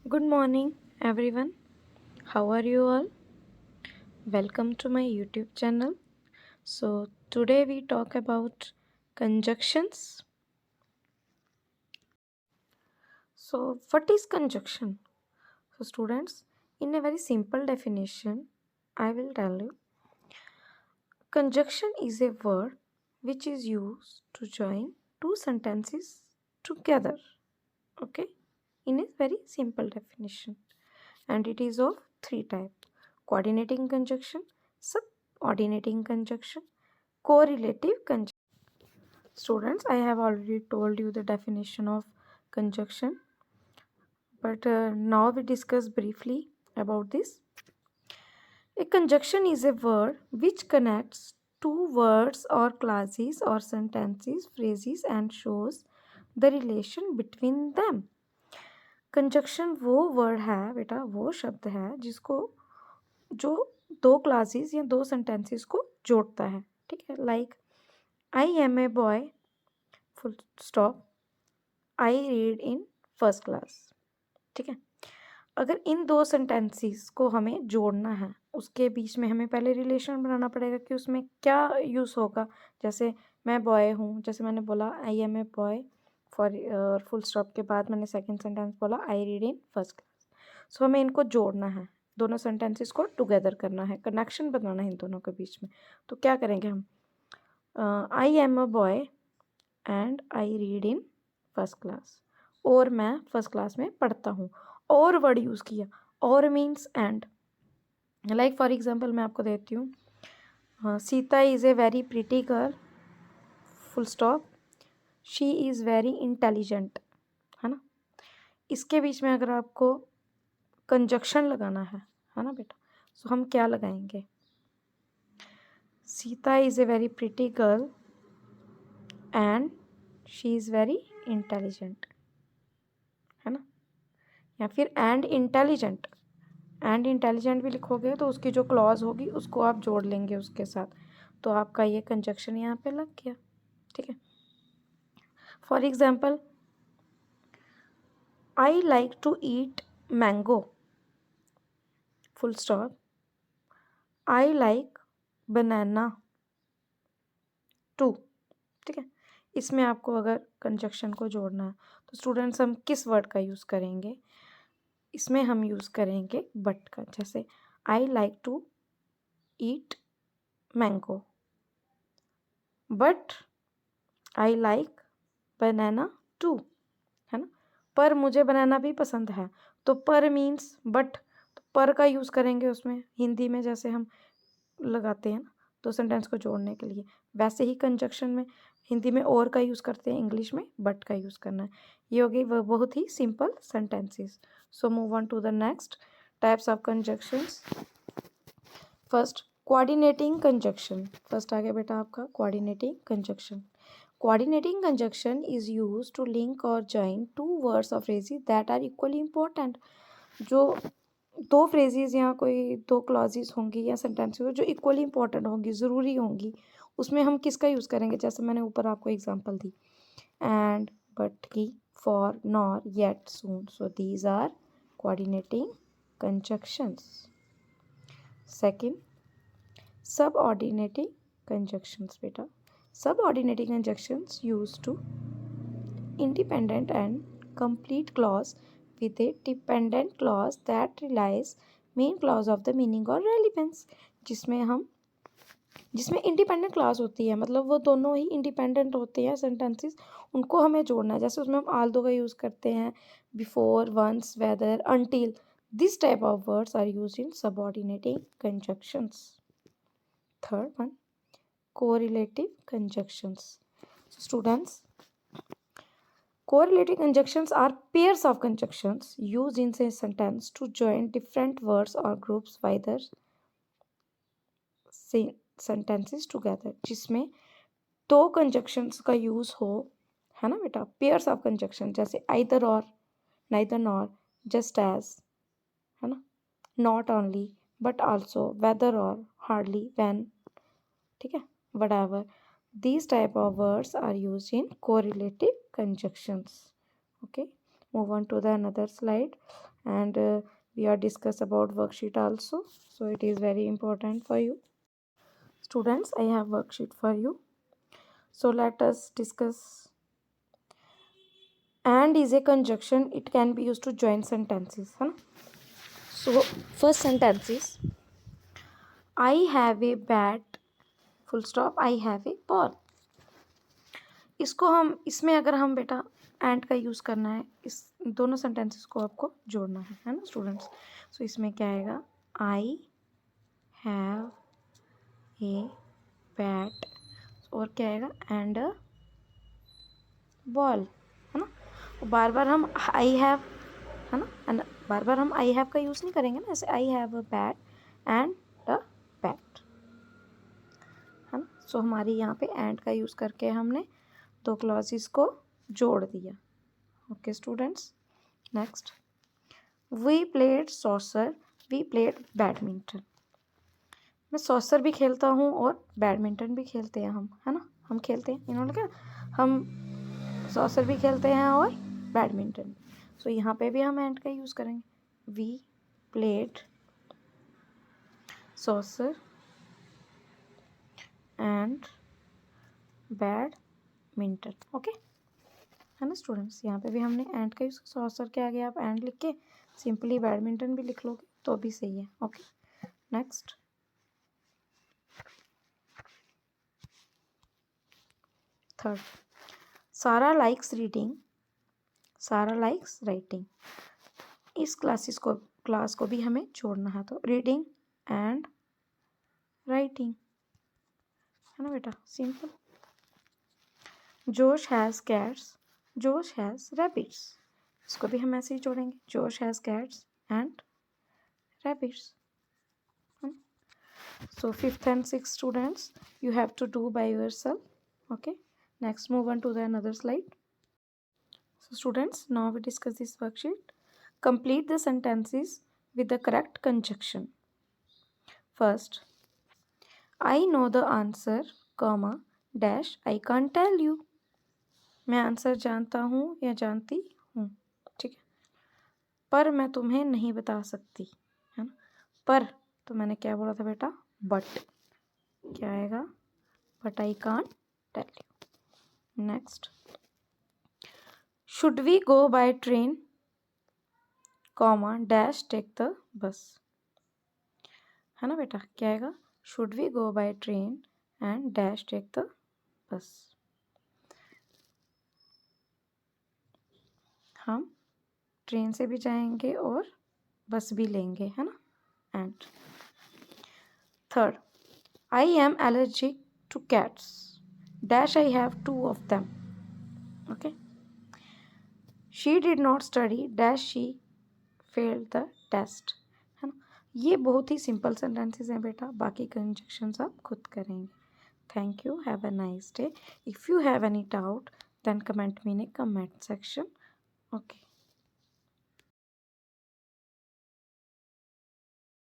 Good morning, everyone. How are you all? Welcome to my YouTube channel. So, today we talk about conjunctions. So, what is conjunction? So, students, in a very simple definition, I will tell you conjunction is a word which is used to join two sentences together. Okay, in a very simple definition, and it is of three types: coordinating conjunction, subordinating conjunction, correlative conjunction. Students, I have already told you the definition of conjunction, but now we discuss briefly about this. A conjunction is a word which connects two words or clauses or sentences, phrases and shows the relation between them. Conjunction वो word है बेटा, वो शब्द है जिसको जो दो classes या दो सेंटेंसेस को जोड़ता है. ठीक है, like I am a boy full stop, I read in first class. ठीक है, अगर इन दो सेंटेंसेस को हमें जोड़ना है, उसके बीच में हमें पहले रिलेशन बनाना पड़ेगा कि उसमें क्या यूज़ होगा. जैसे मैं बॉय हूँ, जैसे मैंने बोला I am a boy for full stop के बाद मैंने सेकंड सेंटेंस बोला I read in first class. So हमें इनको जोड़ना है, दोनों सेंटेंसेस को टुगेदर करना है, कनेक्शन बनाना है इन दोनों के बीच में. तो क्या करेंगे हम? I am a boy and I read in first class, और मैं फर्स्ट क्लास में पढ़ता हूँ. और वर्ड यूज़ किया, और means and. Like for example मैं आपको देती हूँ, Sita is a very pretty girl full stop, she is very intelligent. है ना, इसके बीच में अगर आपको कंजक्शन लगाना है ना बेटा, तो हम क्या लगाएंगे? Sita is a very pretty girl and she is very intelligent, है ना. या फिर एंड इंटेलिजेंट, एंड इंटेलिजेंट भी लिखोगे तो उसकी जो क्लॉज होगी उसको आप जोड़ लेंगे उसके साथ, तो आपका ये कंजक्शन यहाँ पे लग गया. ठीक है, for example I like to eat mango full stop, I like banana too. ठीक है, इसमें आपको अगर कंजक्शन को जोड़ना है तो स्टूडेंट्स हम किस वर्ड का यूज़ करेंगे? इसमें हम यूज़ करेंगे बट का. जैसे I like to eat mango but I like banana too, है ना. पर मुझे बनाना भी पसंद है, तो पर मीन्स बट, तो पर का यूज़ करेंगे उसमें, हिंदी में जैसे हम लगाते हैं ना तो सेंटेंस को जोड़ने के लिए, वैसे ही कंजक्शन में हिंदी में और का यूज़ करते हैं, इंग्लिश में बट का यूज़ करना है. ये हो गई वह बहुत ही simple sentences. So move on to the next types of conjunctions. First, coordinating conjunction. First आ गया बेटा आपका coordinating conjunction. Coordinating conjunction is used to link or join two words or phrases that are equally important. जो दो phrases या कोई दो clauses होंगी या सेंटेंसेस जो इक्वली इंपॉर्टेंट होंगी, ज़रूरी होंगी, उसमें हम किसका यूज़ करेंगे? जैसे मैंने ऊपर आपको एग्जांपल दी, एंड, बट की, for, nor, yet, so. So these are coordinating conjunctions. Second, subordinating conjunctions. बेटा, subordinating conjunctions used to independent and complete clause with a dependent clause that relies main clause of the meaning or relevance. जिसमें independent class होती है, मतलब वो दोनों ही independent होते हैं sentences, उनको हमें जोड़ना है. जैसे उसमें हम आल्दो का यूज़ करते हैं, before, once, whether, until. This type of words are used in subordinating conjunctions. Third one, correlative conjunctions. So students, correlative conjunctions are pairs of conjunctions used in a sentence to join different words or groups of either sentences together. जिसमें दो conjunctions का use हो, है ना बेटा, pairs of conjunction, जैसे either or, neither nor, just as, है ना, not only but also, whether or, hardly, when. ठीक है, whatever. These type of words are used in correlative conjunctions. Okay, move on to the another slide. and we are discuss about worksheet also, so it is very important for you. Students, I have worksheet for you, so let us discuss. And is a conjunction, it can be used to join sentences, है ना. So first sentence is I have a bat, full stop, I have a ball. इसको हम, इसमें अगर हम बेटा and का use करना है, इस दोनों सेंटेंसेस को आपको जोड़ना है ना स्टूडेंट्स. सो इसमें क्या आएगा, आई हैव ए बैट, और क्या आएगा, एंड अ बॉल, है ना. और बार बार हम आई हैव, है ना, एंड बार बार हम आई हैव का यूज़ नहीं करेंगे ना, ऐसे I have a bat and a bat, है ना. सो हमारी यहाँ पे एंड का यूज़ करके हमने दो क्लॉजेस को जोड़ दिया. Okay students, next, we played soccer, we played badminton. मैं सॉसर भी खेलता हूँ और बैडमिंटन भी खेलते हैं हम, है ना. हम खेलते हैं, इन्होंने क्या, हम सॉसर भी खेलते हैं और बैडमिंटन. सो यहाँ पे भी हम एंड का यूज़ करेंगे, we played soccer and badminton. Okay, है ना स्टूडेंट्स. यहाँ पे भी हमने एंड का यूज़, सॉसर के आगे आप एंड लिख के सिंपली बैडमिंटन भी लिख लोगे तो भी सही है. ओके, नेक्स्ट, थर्ड, सारा लाइक्स रीडिंग, सारा लाइक्स राइटिंग. इस क्लास को भी हमें जोड़ना है, तो रीडिंग एंड राइटिंग, है ना बेटा, सिंपल. जोश हैज़ कैट्स, जोश हैज़ रैबिट्स. इसको भी हम ऐसे ही जोड़ेंगे, जोश has cats and rabbits. So 5th and 6th students, you have to do by yourself. Okay, next move on to the another slide. So students, now we discuss this worksheet. Complete the sentences with the correct conjunction. First, I know the answer, comma, dash, I can't tell you. मैं answer जानता हूँ या जानती हूँ, ठीक है, पर मैं तुम्हें नहीं बता सकती, है ना. पर तो मैंने क्या बोला था बेटा, बट. क्या आएगा, but I can't tell you. Next, should we go by train, comma, dash, take the bus, है ना बेटा. क्या आएगा, should we go by train and dash take the bus. हम ट्रेन से भी जाएंगे और बस भी लेंगे, है ना. And third, I am allergic to cats, dash, I have 2 of them. Okay, she did not study, dash, she failed the test, है ना. ये बहुत ही सिंपल सेंटेंसेस हैं बेटा, बाकी कंजक्शंस आप खुद करेंगे. Thank you, have a nice day. If you have any doubt then comment me in a comment section. Okay.